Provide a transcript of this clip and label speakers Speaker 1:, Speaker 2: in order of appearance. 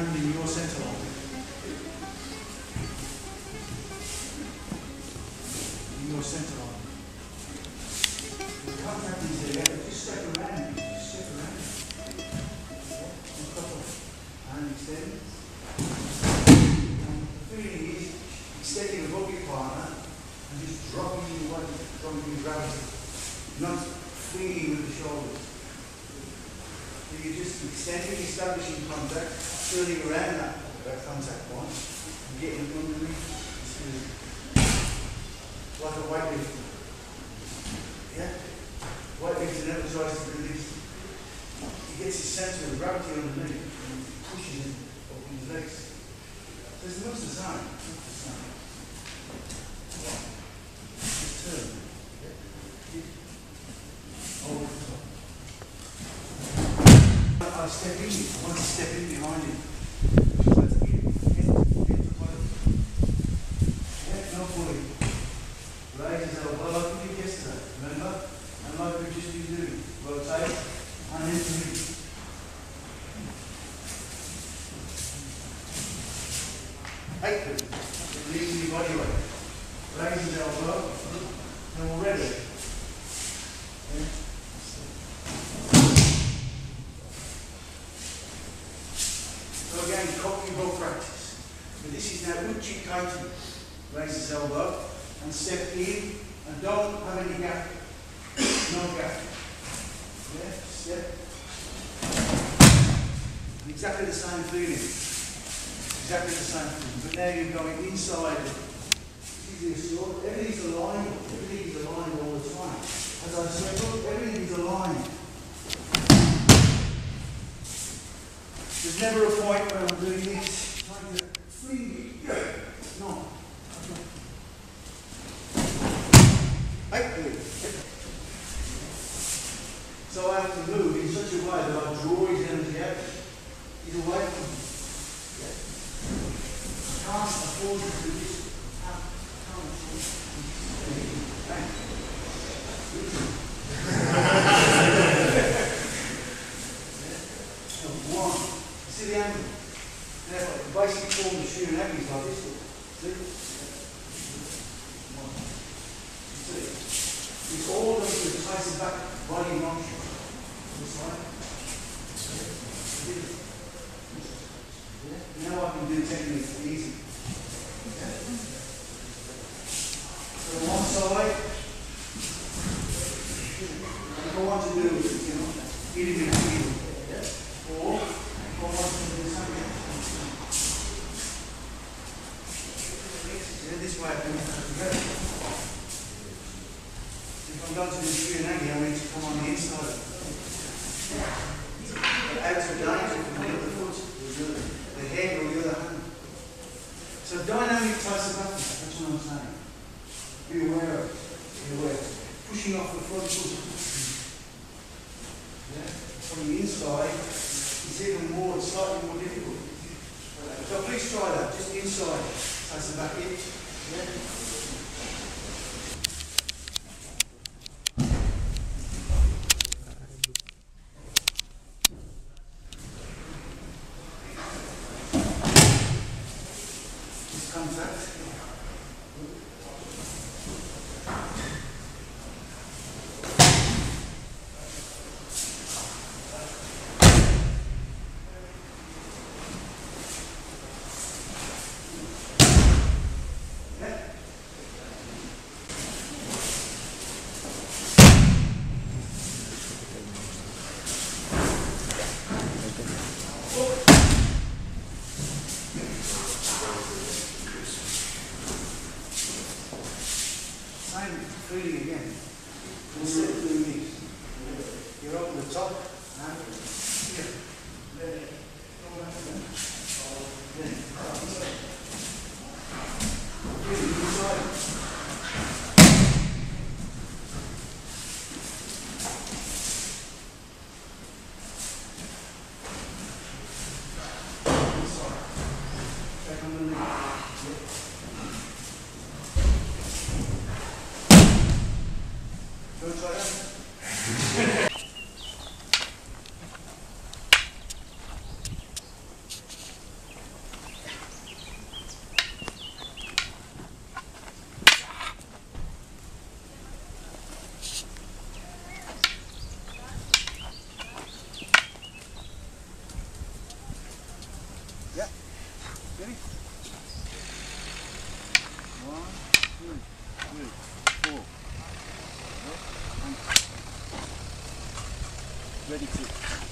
Speaker 1: hand in your center line. In your center line. The contact is there, just step around. Just step around. And extend. And the feeling is extending above your partner and just dropping your weight, dropping your gravity. Not flinging with the shoulders. So you're just extending, establishing contact, turning around that contact point, and getting underneath. Like a weightlifter. Yeah? Weightlifter never tries to release. He gets his center of gravity underneath and pushes him up in his legs. So it's not the same. Just turn. Over the top. I'll step in. I want to step in behind him. That's it. Get to bottom. Yeah, no pulling. Raise his elbow like we did yesterday. Remember? And like we've just been doing. Rotate and into him. Active. Release your body weight. Raise his elbow. And we're ready. Yeah. So again, copy bow practice. But this is now Aikikai. Raise his elbow and step in and don't have any gap. No gap. Yeah, step. And exactly the same feeling. Exactly the same feeling. But now you're going inside. Everything's aligned. Everything's aligned all the time. As I said, look, everything's aligned. There's never a point where I'm doing this, trying to fling it. No. So I have to move in such a way that I draw his energy out. He's away from me. Yeah. I can't afford to do this. I can't afford to do this. One. See the angle? Now, the basic form of Shihan is like this. See? One. See? It's all going to place it back, body in motion. This side. Yeah. Now I can do techniques easy. Yeah. So one side. And if I want to do, hit him in the heel. Or if I want to do something else. Yeah, this way I can together. If I'm going to do Shihan, I need to come on the inside. But out of danger from the other foot, the head or the other hand. So dynamic types of action, that's what I'm saying. Be aware of it. Be aware. Pushing off the front foot. Yeah. From the inside, it's even more, it's slightly more difficult. So please try that, just inside. That's the back in. Yeah. Contact. Same feeling again. Instead of doing this, you're up at the top and here. There.
Speaker 2: 3, 4. And ready to